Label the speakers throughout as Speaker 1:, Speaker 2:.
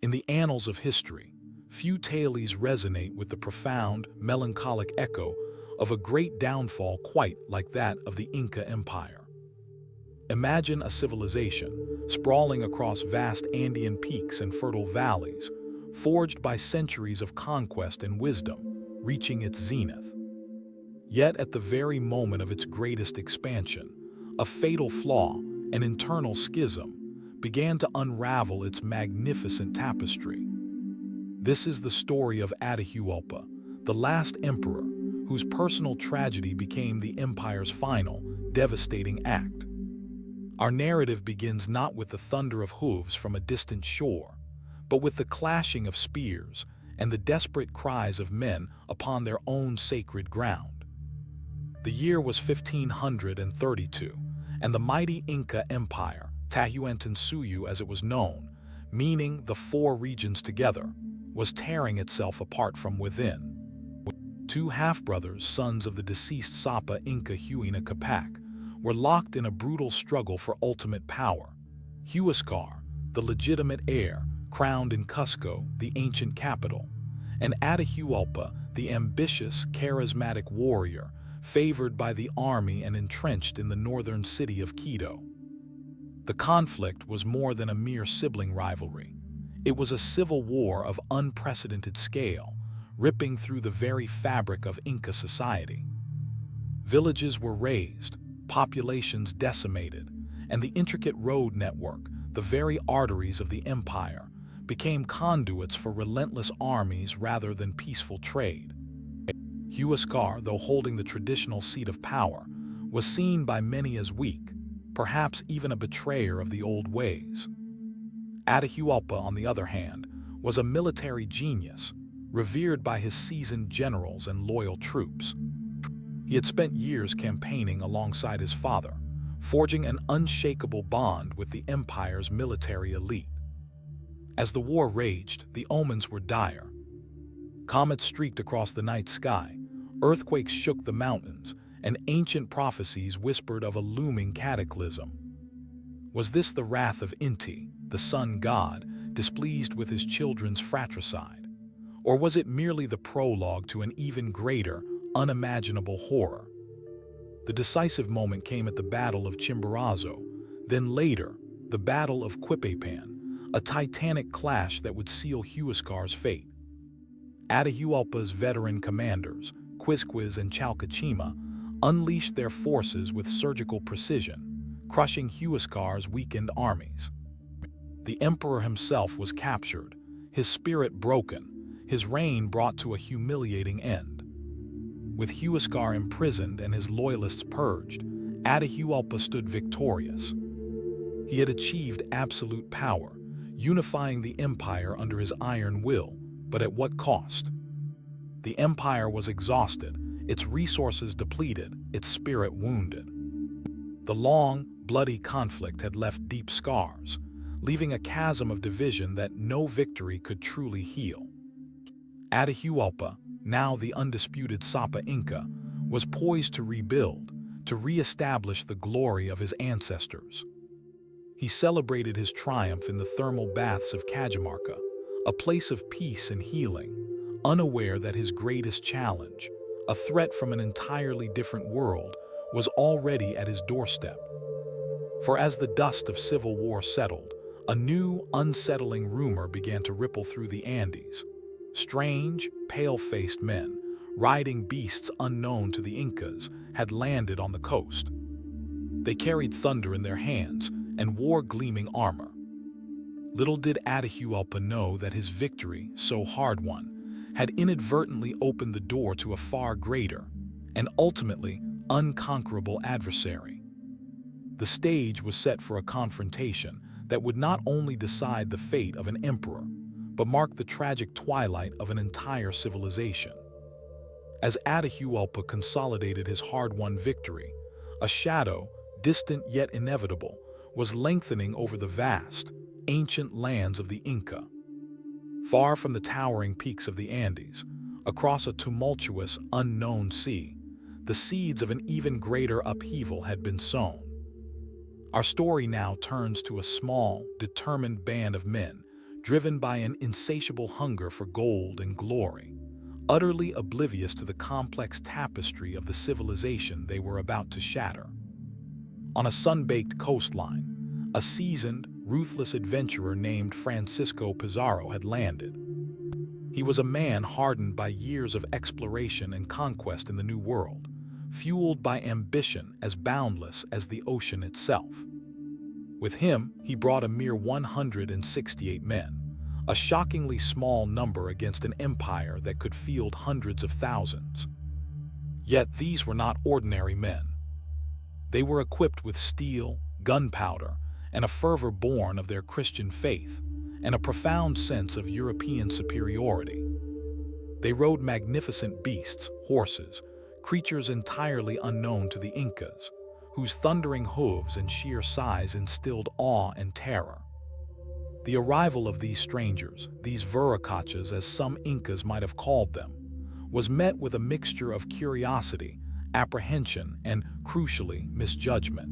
Speaker 1: In the annals of history, few tales resonate with the profound, melancholic echo of a great downfall quite like that of the Inca Empire. Imagine a civilization sprawling across vast Andean peaks and fertile valleys, forged by centuries of conquest and wisdom, reaching its zenith. Yet at the very moment of its greatest expansion, a fatal flaw, an internal schism, began to unravel its magnificent tapestry. This is the story of Atahualpa, the last emperor, whose personal tragedy became the empire's final, devastating act. Our narrative begins not with the thunder of hooves from a distant shore, but with the clashing of spears and the desperate cries of men upon their own sacred ground. The year was 1532, and the mighty Inca Empire, Tahuantinsuyu as it was known, meaning the four regions together, was tearing itself apart from within. Two half-brothers, sons of the deceased Sapa Inca Huayna Capac, were locked in a brutal struggle for ultimate power. Huáscar, the legitimate heir, crowned in Cusco, the ancient capital, and Atahualpa, the ambitious, charismatic warrior, favored by the army and entrenched in the northern city of Quito. The conflict was more than a mere sibling rivalry. It was a civil war of unprecedented scale, ripping through the very fabric of Inca society. Villages were razed, populations decimated, and the intricate road network, the very arteries of the empire, became conduits for relentless armies rather than peaceful trade. Huáscar, though holding the traditional seat of power, was seen by many as weak, perhaps even a betrayer of the old ways. Atahualpa, on the other hand, was a military genius, revered by his seasoned generals and loyal troops. He had spent years campaigning alongside his father, forging an unshakable bond with the empire's military elite. As the war raged, the omens were dire. Comets streaked across the night sky, earthquakes shook the mountains, and ancient prophecies whispered of a looming cataclysm. Was this the wrath of Inti, the sun god, displeased with his children's fratricide? Or was it merely the prologue to an even greater, unimaginable horror? The decisive moment came at the Battle of Chimborazo, then later, the Battle of Quipepan, a titanic clash that would seal Huáscar's fate. Atahualpa's veteran commanders, Quizquiz and Chalcachima, unleashed their forces with surgical precision, crushing Huáscar's weakened armies. The emperor himself was captured, his spirit broken, his reign brought to a humiliating end. With Huáscar imprisoned and his loyalists purged, Atahualpa stood victorious. He had achieved absolute power, unifying the empire under his iron will, but at what cost? The empire was exhausted, its resources depleted, its spirit wounded. The long, bloody conflict had left deep scars, leaving a chasm of division that no victory could truly heal. Atahualpa, now the undisputed Sapa Inca, was poised to rebuild, to re-establish the glory of his ancestors. He celebrated his triumph in the thermal baths of Cajamarca, a place of peace and healing, unaware that his greatest challenge, a threat from an entirely different world, was already at his doorstep. For as the dust of civil war settled, a new, unsettling rumor began to ripple through the Andes. Strange, pale-faced men, riding beasts unknown to the Incas, had landed on the coast. They carried thunder in their hands and wore gleaming armor. Little did Atahualpa know that his victory, so hard-won, had inadvertently opened the door to a far greater, and ultimately unconquerable adversary. The stage was set for a confrontation that would not only decide the fate of an emperor, but mark the tragic twilight of an entire civilization. As Atahualpa consolidated his hard-won victory, a shadow, distant yet inevitable, was lengthening over the vast, ancient lands of the Inca. Far from the towering peaks of the Andes, across a tumultuous, unknown sea, the seeds of an even greater upheaval had been sown. Our story now turns to a small, determined band of men, driven by an insatiable hunger for gold and glory, utterly oblivious to the complex tapestry of the civilization they were about to shatter. On a sun-baked coastline, a seasoned, ruthless adventurer named Francisco Pizarro had landed. He was a man hardened by years of exploration and conquest in the New World, fueled by ambition as boundless as the ocean itself. With him, he brought a mere 168 men, a shockingly small number against an empire that could field hundreds of thousands. Yet these were not ordinary men. They were equipped with steel, gunpowder, and a fervor born of their Christian faith, and a profound sense of European superiority. They rode magnificent beasts, horses, creatures entirely unknown to the Incas, whose thundering hooves and sheer size instilled awe and terror. The arrival of these strangers, these viracochas as some Incas might have called them, was met with a mixture of curiosity, apprehension, and, crucially, misjudgment.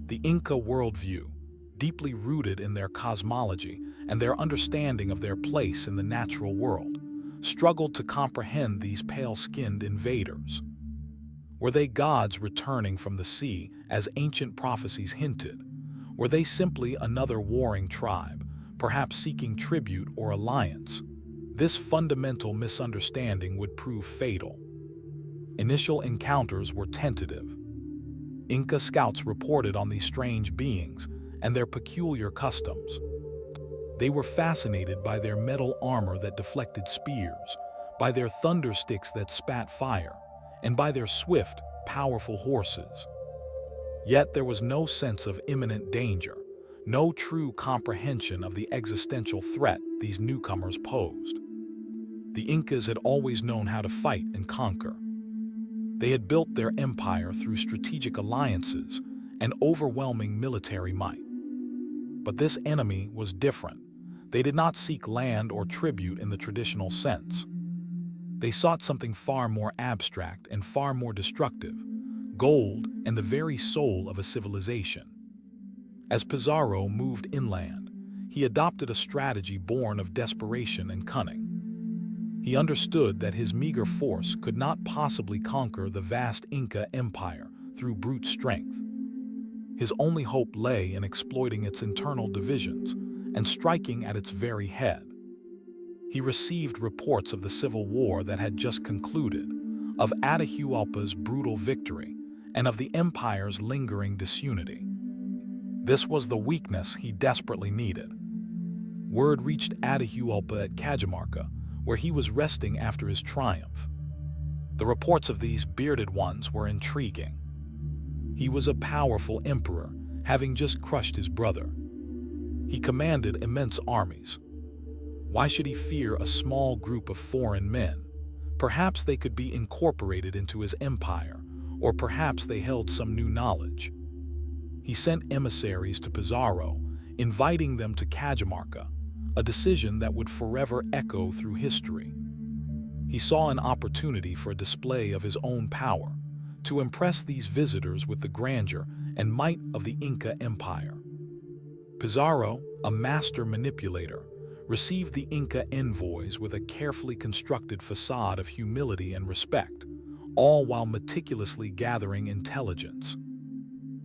Speaker 1: The Inca worldview, deeply rooted in their cosmology and their understanding of their place in the natural world, struggled to comprehend these pale-skinned invaders. Were they gods returning from the sea, as ancient prophecies hinted? Were they simply another warring tribe, perhaps seeking tribute or alliance? This fundamental misunderstanding would prove fatal. Initial encounters were tentative. Inca scouts reported on these strange beings and their peculiar customs. They were fascinated by their metal armor that deflected spears, by their thunder sticks that spat fire, and by their swift, powerful horses. Yet there was no sense of imminent danger, no true comprehension of the existential threat these newcomers posed. The Incas had always known how to fight and conquer. They had built their empire through strategic alliances and overwhelming military might. But this enemy was different. They did not seek land or tribute in the traditional sense. They sought something far more abstract and far more destructive: gold and the very soul of a civilization. As Pizarro moved inland, he adopted a strategy born of desperation and cunning. He understood that his meager force could not possibly conquer the vast Inca Empire through brute strength. His only hope lay in exploiting its internal divisions and striking at its very head. He received reports of the civil war that had just concluded, of Atahualpa's brutal victory, and of the empire's lingering disunity. This was the weakness he desperately needed. Word reached Atahualpa at Cajamarca, where he was resting after his triumph. The reports of these bearded ones were intriguing. He was a powerful emperor, having just crushed his brother. He commanded immense armies. Why should he fear a small group of foreign men? Perhaps they could be incorporated into his empire, or perhaps they held some new knowledge. He sent emissaries to Pizarro, inviting them to Cajamarca, a decision that would forever echo through history. He saw an opportunity for a display of his own power, to impress these visitors with the grandeur and might of the Inca Empire. Pizarro, a master manipulator, received the Inca envoys with a carefully constructed facade of humility and respect, all while meticulously gathering intelligence.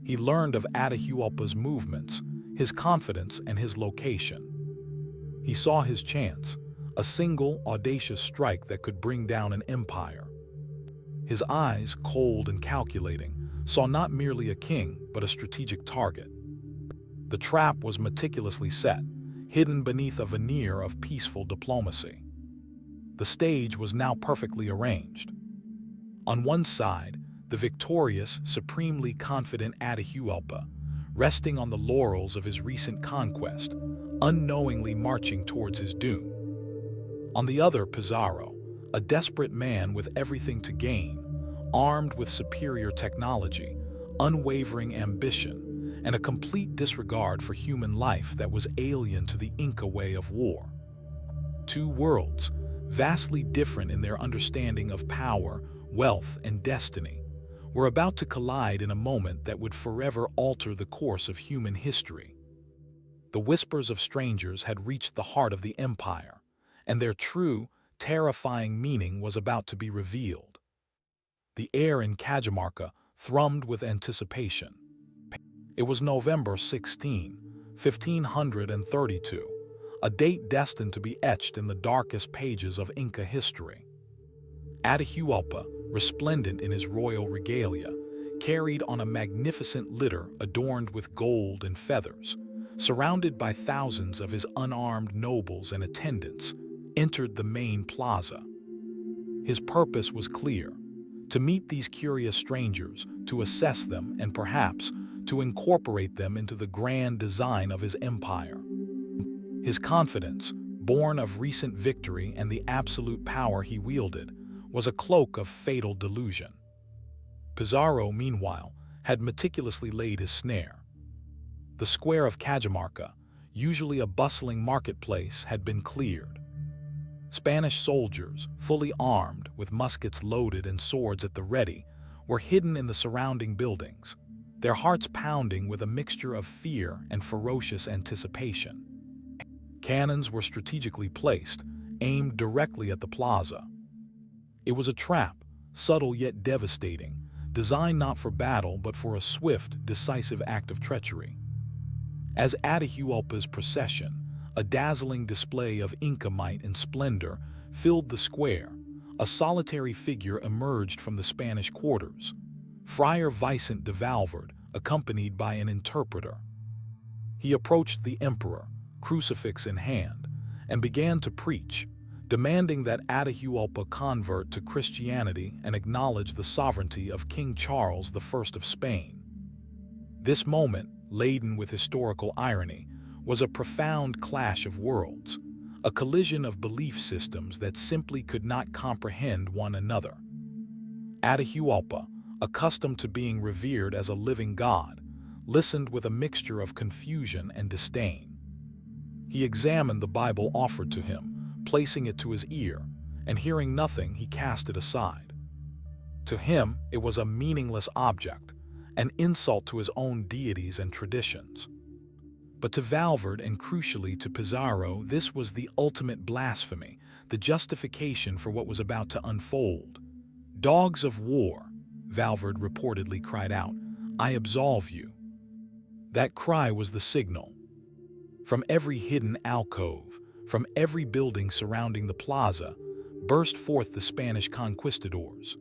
Speaker 1: He learned of Atahualpa's movements, his confidence, and his location. He saw his chance, a single, audacious strike that could bring down an empire. His eyes, cold and calculating, saw not merely a king, but a strategic target. The trap was meticulously set, hidden beneath a veneer of peaceful diplomacy. The stage was now perfectly arranged. On one side, the victorious, supremely confident Atahualpa, resting on the laurels of his recent conquest, unknowingly marching towards his doom. On the other, Pizarro, a desperate man with everything to gain, armed with superior technology, unwavering ambition, and a complete disregard for human life that was alien to the Inca way of war. Two worlds, vastly different in their understanding of power, wealth, and destiny, were about to collide in a moment that would forever alter the course of human history. The whispers of strangers had reached the heart of the empire, and their true, terrifying meaning was about to be revealed. The air in Cajamarca thrummed with anticipation. It was November 16, 1532, a date destined to be etched in the darkest pages of Inca history. Atahualpa, resplendent in his royal regalia, carried on a magnificent litter adorned with gold and feathers, surrounded by thousands of his unarmed nobles and attendants, entered the main plaza. His purpose was clear: to meet these curious strangers, to assess them, and perhaps to incorporate them into the grand design of his empire. His confidence, born of recent victory and the absolute power he wielded, was a cloak of fatal delusion. Pizarro, meanwhile, had meticulously laid his snare. The square of Cajamarca, usually a bustling marketplace, had been cleared. Spanish soldiers, fully armed, with muskets loaded and swords at the ready, were hidden in the surrounding buildings, their hearts pounding with a mixture of fear and ferocious anticipation. Cannons were strategically placed, aimed directly at the plaza. It was a trap, subtle yet devastating, designed not for battle but for a swift, decisive act of treachery. As Atahualpa's procession, a dazzling display of Inca might and splendor, filled the square, a solitary figure emerged from the Spanish quarters, Friar Vicente de Valverde, accompanied by an interpreter. He approached the emperor, crucifix in hand, and began to preach, demanding that Atahualpa convert to Christianity and acknowledge the sovereignty of King Charles I of Spain. This moment, laden with historical irony, was a profound clash of worlds, a collision of belief systems that simply could not comprehend one another. Atahualpa, accustomed to being revered as a living god, listened with a mixture of confusion and disdain. He examined the Bible offered to him, placing it to his ear, and hearing nothing, he cast it aside. To him, it was a meaningless object, an insult to his own deities and traditions. But to Valverde, and crucially to Pizarro, this was the ultimate blasphemy, the justification for what was about to unfold. "Dogs of war," Valverde reportedly cried out, "I absolve you." That cry was the signal. From every hidden alcove, from every building surrounding the plaza, burst forth the Spanish conquistadors.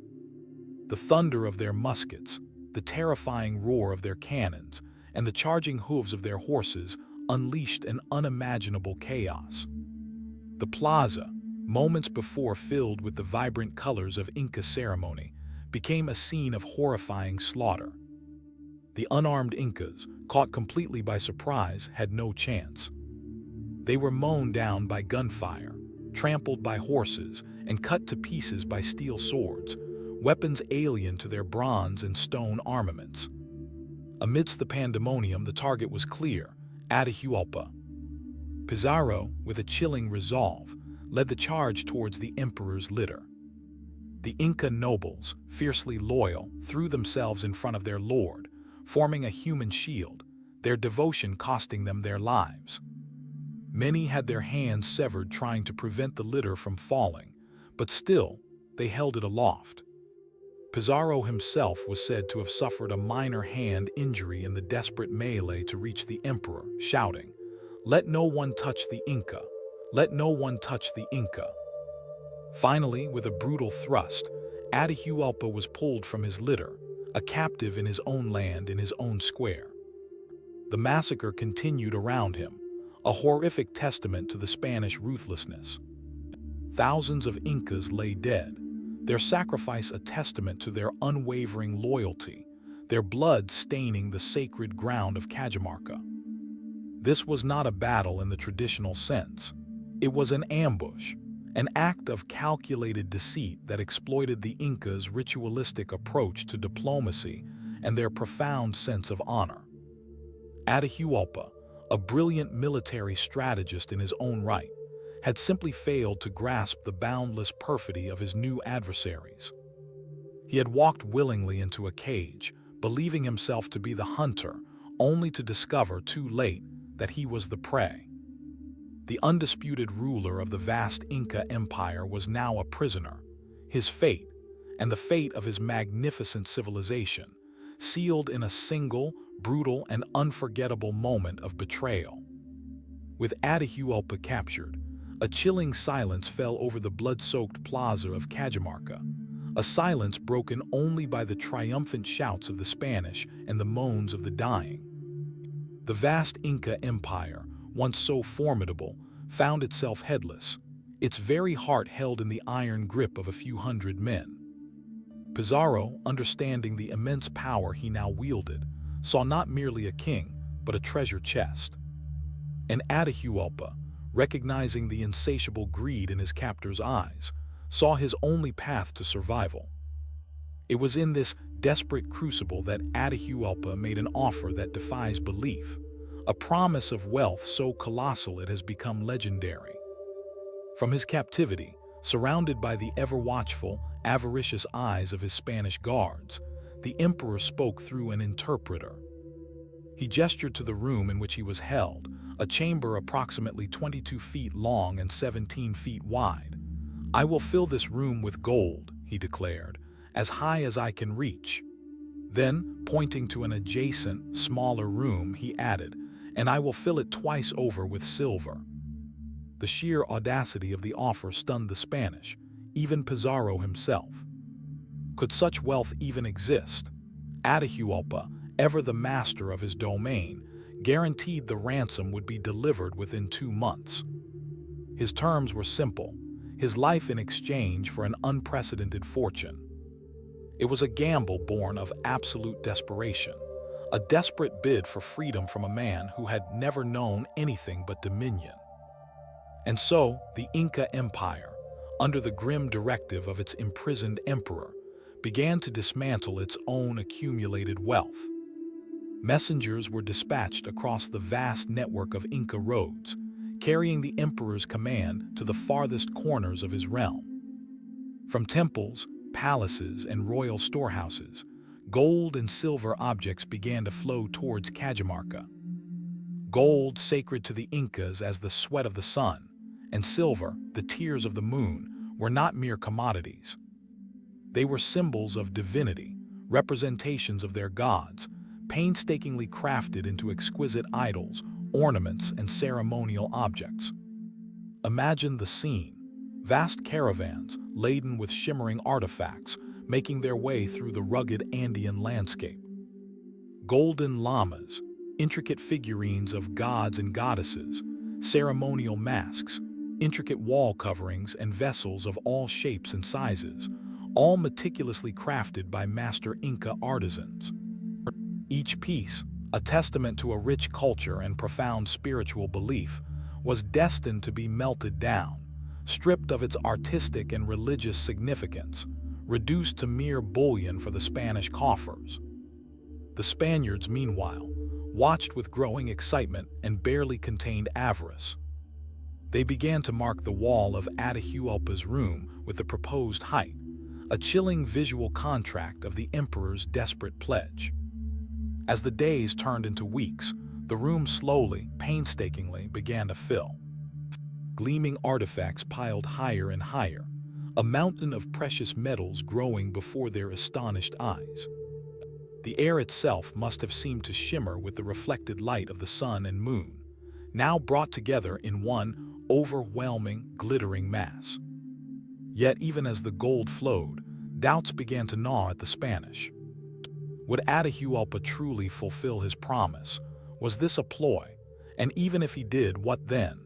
Speaker 1: The thunder of their muskets, the terrifying roar of their cannons, and the charging hooves of their horses unleashed an unimaginable chaos. The plaza, moments before filled with the vibrant colors of Inca ceremony, became a scene of horrifying slaughter. The unarmed Incas, caught completely by surprise, had no chance. They were mown down by gunfire, trampled by horses, and cut to pieces by steel swords, weapons alien to their bronze and stone armaments. Amidst the pandemonium, the target was clear: Atahualpa. Pizarro, with a chilling resolve, led the charge towards the emperor's litter. The Inca nobles, fiercely loyal, threw themselves in front of their lord, forming a human shield, their devotion costing them their lives. Many had their hands severed trying to prevent the litter from falling, but still, they held it aloft. Pizarro himself was said to have suffered a minor hand injury in the desperate melee to reach the emperor, shouting, "Let no one touch the Inca! Let no one touch the Inca!" Finally, with a brutal thrust, Atahualpa was pulled from his litter, a captive in his own land, in his own square. The massacre continued around him, a horrific testament to the Spanish ruthlessness. Thousands of Incas lay dead, their sacrifice a testament to their unwavering loyalty, their blood staining the sacred ground of Cajamarca. This was not a battle in the traditional sense. It was an ambush, an act of calculated deceit that exploited the Incas' ritualistic approach to diplomacy and their profound sense of honor. Atahualpa, a brilliant military strategist in his own right, had simply failed to grasp the boundless perfidy of his new adversaries. He had walked willingly into a cage, believing himself to be the hunter, only to discover too late that he was the prey. The undisputed ruler of the vast Inca Empire was now a prisoner, his fate, and the fate of his magnificent civilization, sealed in a single, brutal, and unforgettable moment of betrayal. With Atahualpa captured, a chilling silence fell over the blood-soaked plaza of Cajamarca, a silence broken only by the triumphant shouts of the Spanish and the moans of the dying. The vast Inca Empire, once so formidable, found itself headless, its very heart held in the iron grip of a few hundred men. Pizarro, understanding the immense power he now wielded, saw not merely a king, but a treasure chest. And Atahualpa, recognizing the insatiable greed in his captor's eyes, saw his only path to survival. It was in this desperate crucible that Atahualpa made an offer that defies belief, a promise of wealth so colossal it has become legendary. From his captivity, surrounded by the ever-watchful, avaricious eyes of his Spanish guards, the emperor spoke through an interpreter. He gestured to the room in which he was held, a chamber approximately 22 feet long and 17 feet wide. "I will fill this room with gold," he declared, "as high as I can reach." Then, pointing to an adjacent, smaller room, he added, "And I will fill it twice over with silver." The sheer audacity of the offer stunned the Spanish, even Pizarro himself. Could such wealth even exist? Atahualpa, ever the master of his domain, guaranteed the ransom would be delivered within 2 months. His terms were simple, his life in exchange for an unprecedented fortune. It was a gamble born of absolute desperation, a desperate bid for freedom from a man who had never known anything but dominion. And so, the Inca Empire, under the grim directive of its imprisoned emperor, began to dismantle its own accumulated wealth. Messengers were dispatched across the vast network of Inca roads, carrying the emperor's command to the farthest corners of his realm. From temples, palaces, and royal storehouses, gold and silver objects began to flow towards Cajamarca. Gold, sacred to the Incas as the sweat of the sun, and silver, the tears of the moon, were not mere commodities. They were symbols of divinity, representations of their gods, painstakingly crafted into exquisite idols, ornaments, and ceremonial objects. Imagine the scene: vast caravans laden with shimmering artifacts making their way through the rugged Andean landscape. Golden llamas, intricate figurines of gods and goddesses, ceremonial masks, intricate wall coverings, and vessels of all shapes and sizes, all meticulously crafted by master Inca artisans. Each piece, a testament to a rich culture and profound spiritual belief, was destined to be melted down, stripped of its artistic and religious significance, reduced to mere bullion for the Spanish coffers. The Spaniards, meanwhile, watched with growing excitement and barely contained avarice. They began to mark the wall of Atahualpa's room with the proposed height, a chilling visual contract of the emperor's desperate pledge. As the days turned into weeks, the room slowly, painstakingly began to fill. Gleaming artifacts piled higher and higher, a mountain of precious metals growing before their astonished eyes. The air itself must have seemed to shimmer with the reflected light of the sun and moon, now brought together in one overwhelming, glittering mass. Yet even as the gold flowed, doubts began to gnaw at the Spanish. Would Atahualpa truly fulfill his promise? Was this a ploy? And even if he did, what then?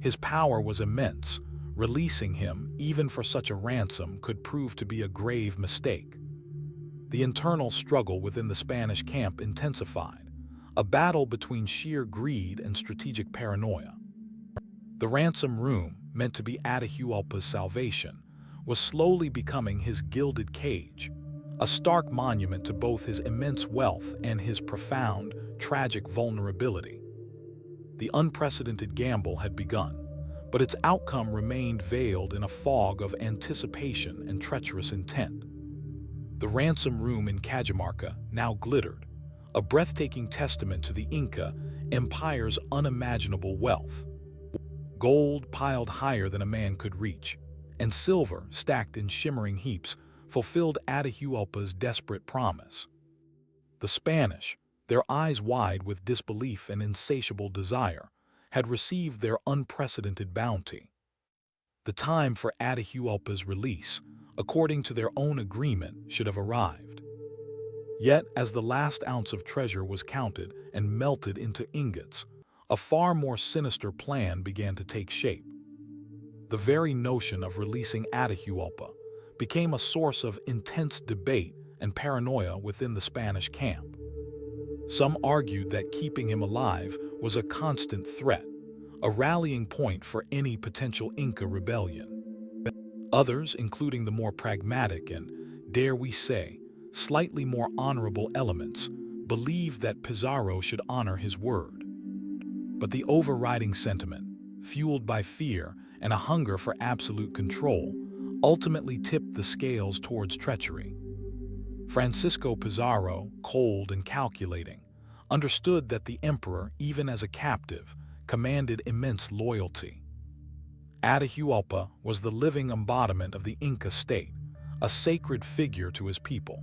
Speaker 1: His power was immense. Releasing him, even for such a ransom, could prove to be a grave mistake. The internal struggle within the Spanish camp intensified, a battle between sheer greed and strategic paranoia. The ransom room, meant to be Atahualpa's salvation, was slowly becoming his gilded cage, a stark monument to both his immense wealth and his profound, tragic vulnerability. The unprecedented gamble had begun, but its outcome remained veiled in a fog of anticipation and treacherous intent. The ransom room in Cajamarca now glittered, a breathtaking testament to the Inca empire's unimaginable wealth. Gold piled higher than a man could reach, and silver stacked in shimmering heaps fulfilled Atahualpa's desperate promise. The Spanish, their eyes wide with disbelief and insatiable desire, had received their unprecedented bounty. The time for Atahualpa's release, according to their own agreement, should have arrived. Yet, as the last ounce of treasure was counted and melted into ingots, a far more sinister plan began to take shape. The very notion of releasing Atahualpa became a source of intense debate and paranoia within the Spanish camp. Some argued that keeping him alive was a constant threat, a rallying point for any potential Inca rebellion. Others, including the more pragmatic and, dare we say, slightly more honorable elements, believed that Pizarro should honor his word. But the overriding sentiment, fueled by fear and a hunger for absolute control, ultimately tipped the scales towards treachery. Francisco Pizarro, cold and calculating, understood that the emperor, even as a captive, commanded immense loyalty. Atahualpa was the living embodiment of the Inca state, a sacred figure to his people.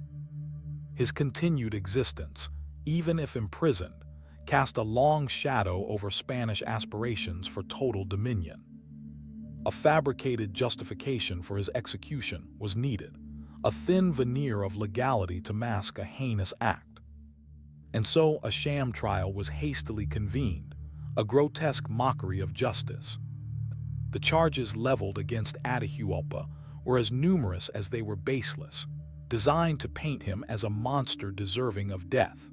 Speaker 1: His continued existence, even if imprisoned, cast a long shadow over Spanish aspirations for total dominion. A fabricated justification for his execution was needed, a thin veneer of legality to mask a heinous act. And so a sham trial was hastily convened, a grotesque mockery of justice. The charges leveled against Atahualpa were as numerous as they were baseless, designed to paint him as a monster deserving of death.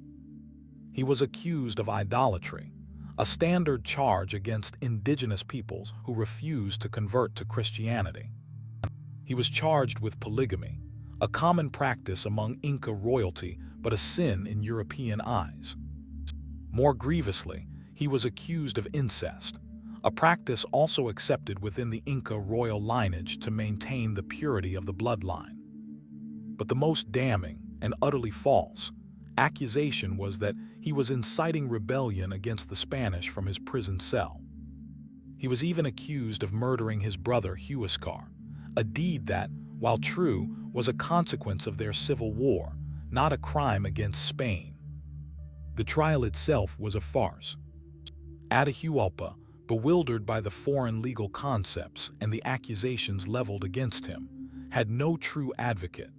Speaker 1: He was accused of idolatry, a standard charge against indigenous peoples who refused to convert to Christianity. He was charged with polygamy, a common practice among Inca royalty but a sin in European eyes. More grievously, he was accused of incest, a practice also accepted within the Inca royal lineage to maintain the purity of the bloodline. But the most damning and utterly false accusation was that he was inciting rebellion against the Spanish from his prison cell. He was even accused of murdering his brother Huáscar, a deed that, while true, was a consequence of their civil war, not a crime against Spain. The trial itself was a farce. Atahualpa, bewildered by the foreign legal concepts and the accusations leveled against him, had no true advocate.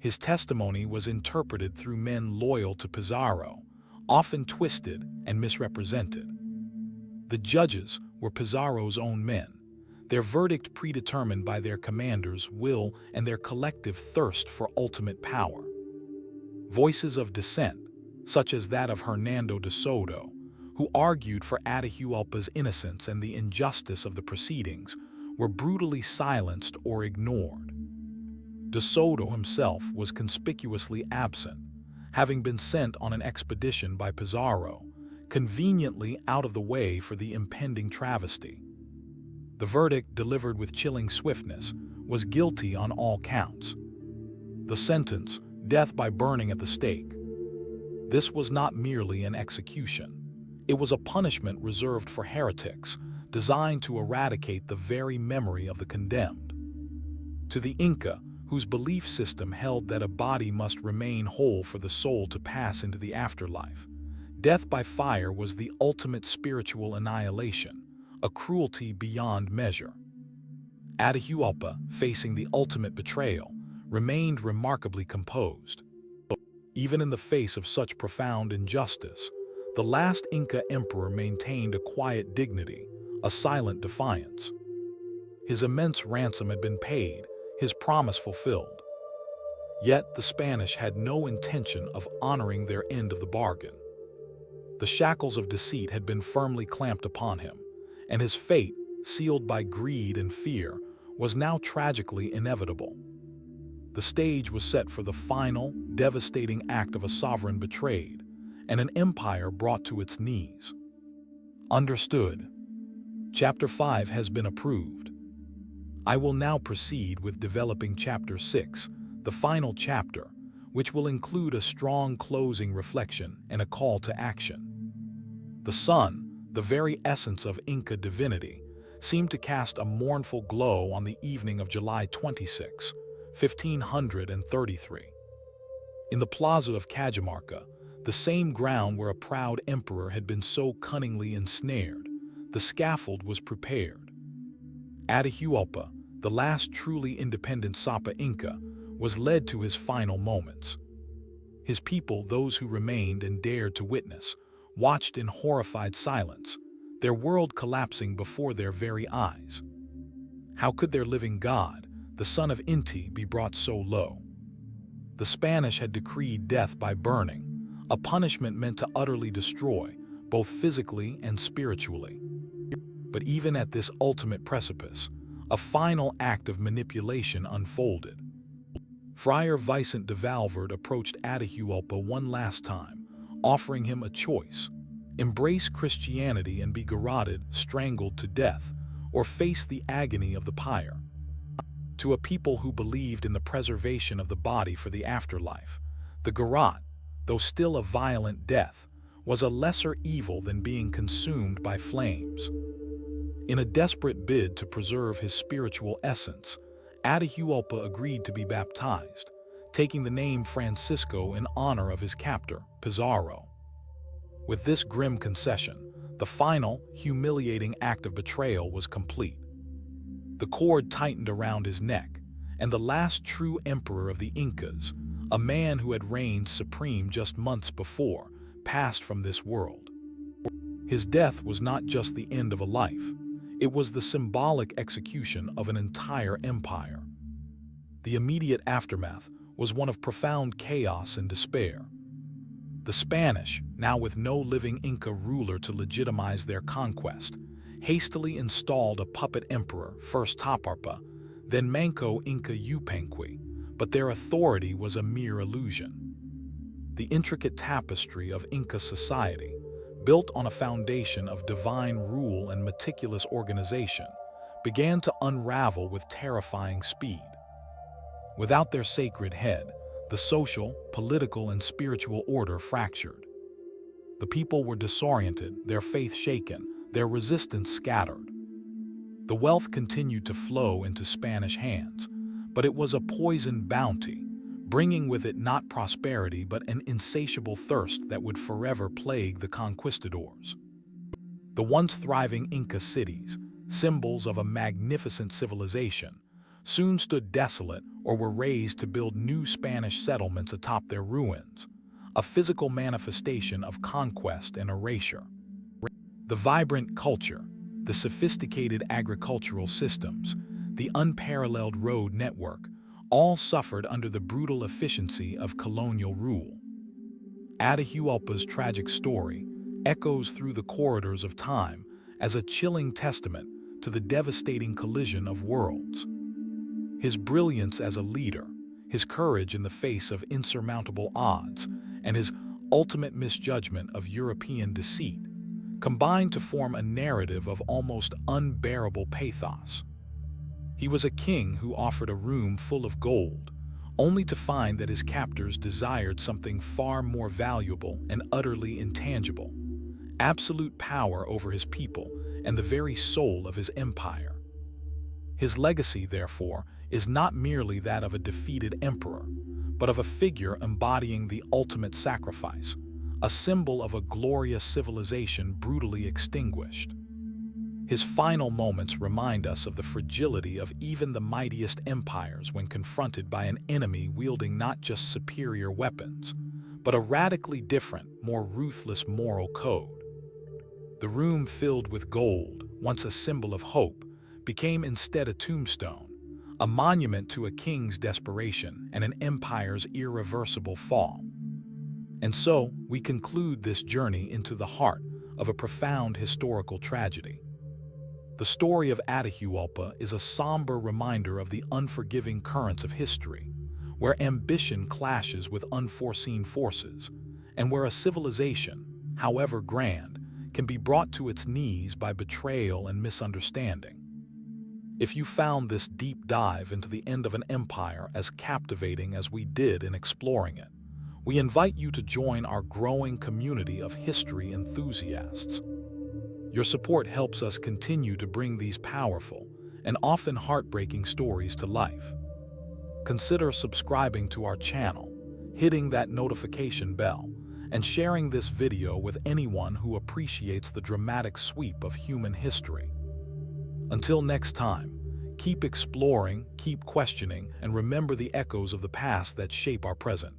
Speaker 1: His testimony was interpreted through men loyal to Pizarro, often twisted and misrepresented. The judges were Pizarro's own men, their verdict predetermined by their commander's will and their collective thirst for ultimate power. Voices of dissent, such as that of Hernando de Soto, who argued for Atahualpa's innocence and the injustice of the proceedings, were brutally silenced or ignored. De Soto himself was conspicuously absent, having been sent on an expedition by Pizarro, conveniently out of the way for the impending travesty. The verdict, delivered with chilling swiftness, was guilty on all counts. The sentence, death by burning at the stake. This was not merely an execution. It was a punishment reserved for heretics, designed to eradicate the very memory of the condemned. To the Inca, whose belief system held that a body must remain whole for the soul to pass into the afterlife, death by fire was the ultimate spiritual annihilation, a cruelty beyond measure. Atahualpa, facing the ultimate betrayal, remained remarkably composed. Even in the face of such profound injustice, the last Inca emperor maintained a quiet dignity, a silent defiance. His immense ransom had been paid, his promise fulfilled. Yet the Spanish had no intention of honoring their end of the bargain. The shackles of deceit had been firmly clamped upon him, and his fate, sealed by greed and fear, was now tragically inevitable. The stage was set for the final, devastating act of a sovereign betrayed, and an empire brought to its knees. Understood. Chapter 5 has been approved. I will now proceed with developing Chapter 6, the final chapter, which will include a strong closing reflection and a call to action. The sun, the very essence of Inca divinity, seemed to cast a mournful glow on the evening of July 26, 1533. In the plaza of Cajamarca, the same ground where a proud emperor had been so cunningly ensnared, the scaffold was prepared. Atahualpa, the last truly independent Sapa Inca, was led to his final moments. His people, those who remained and dared to witness, watched in horrified silence, their world collapsing before their very eyes. How could their living god, the son of Inti, be brought so low? The Spanish had decreed death by burning, a punishment meant to utterly destroy, both physically and spiritually. But even at this ultimate precipice, a final act of manipulation unfolded. Friar Vicente de Valverde approached Atahualpa one last time, offering him a choice: embrace Christianity and be garroted, strangled to death, or face the agony of the pyre. To a people who believed in the preservation of the body for the afterlife, the garrote, though still a violent death, was a lesser evil than being consumed by flames. In a desperate bid to preserve his spiritual essence, Atahualpa agreed to be baptized, taking the name Francisco in honor of his captor, Pizarro. With this grim concession, the final, humiliating act of betrayal was complete. The cord tightened around his neck, and the last true emperor of the Incas, a man who had reigned supreme just months before, passed from this world. His death was not just the end of a life, it was the symbolic execution of an entire empire. The immediate aftermath was one of profound chaos and despair. The Spanish, now with no living Inca ruler to legitimize their conquest, hastily installed a puppet emperor, first Atahualpa, then Manco Inca Yupanqui, but their authority was a mere illusion. The intricate tapestry of Inca society, built on a foundation of divine rule and meticulous organization, began to unravel with terrifying speed. Without their sacred head, the social, political, and spiritual order fractured. The people were disoriented, their faith shaken, their resistance scattered. The wealth continued to flow into Spanish hands, but it was a poisoned bounty, bringing with it not prosperity but an insatiable thirst that would forever plague the conquistadors. The once thriving Inca cities, symbols of a magnificent civilization, soon stood desolate or were razed to build new Spanish settlements atop their ruins, a physical manifestation of conquest and erasure. The vibrant culture, the sophisticated agricultural systems, the unparalleled road network, all suffered under the brutal efficiency of colonial rule. Atahualpa's tragic story echoes through the corridors of time as a chilling testament to the devastating collision of worlds. His brilliance as a leader, his courage in the face of insurmountable odds, and his ultimate misjudgment of European deceit combined to form a narrative of almost unbearable pathos. He was a king who offered a room full of gold, only to find that his captors desired something far more valuable and utterly intangible: absolute power over his people and the very soul of his empire. His legacy, therefore, is not merely that of a defeated emperor, but of a figure embodying the ultimate sacrifice, a symbol of a glorious civilization brutally extinguished. His final moments remind us of the fragility of even the mightiest empires when confronted by an enemy wielding not just superior weapons, but a radically different, more ruthless moral code. The room filled with gold, once a symbol of hope, became instead a tombstone, a monument to a king's desperation and an empire's irreversible fall. And so, we conclude this journey into the heart of a profound historical tragedy. The story of Atahualpa is a somber reminder of the unforgiving currents of history, where ambition clashes with unforeseen forces, and where a civilization, however grand, can be brought to its knees by betrayal and misunderstanding. If you found this deep dive into the end of an empire as captivating as we did in exploring it, We invite you to join our growing community of history enthusiasts. Your support helps us continue to bring these powerful and often heartbreaking stories to life. Consider subscribing to our channel, hitting that notification bell, and sharing this video with anyone who appreciates the dramatic sweep of human history. Until next time, keep exploring, keep questioning, and remember the echoes of the past that shape our present.